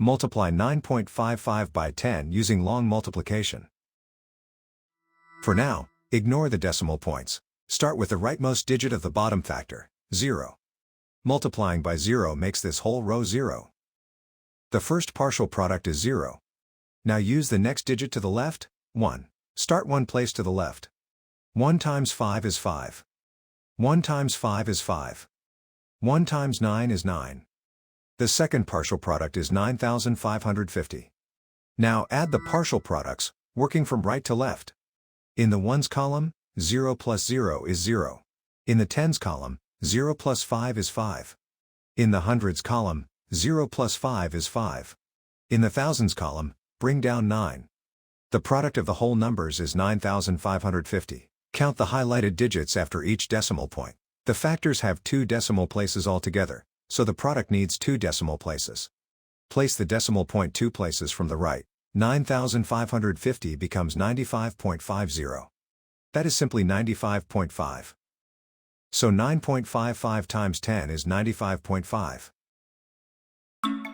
Multiply 9.55 by 10 using long multiplication. For now, ignore the decimal points. Start with the rightmost digit of the bottom factor, 0. Multiplying by 0 makes this whole row 0. The first partial product is 0. Now use the next digit to the left, 1. Start one place to the left. 1 times 5 is 5. 1 times 5 is 5. 1 times 9 is 9. The second partial product is 9,550. Now add the partial products, working from right to left. In the ones column, 0 plus 0 is 0. In the tens column, 0 plus 5 is 5. In the hundreds column, 0 plus 5 is 5. In the thousands column, bring down 9. The product of the whole numbers is 9,550. Count the highlighted digits after each decimal point. The factors have 2 decimal places altogether, so the product needs 2 decimal places. Place the decimal point 2 places from the right. 9,550 becomes 95.50. That is simply 95.5. So 9.55 times 10 is 95.5.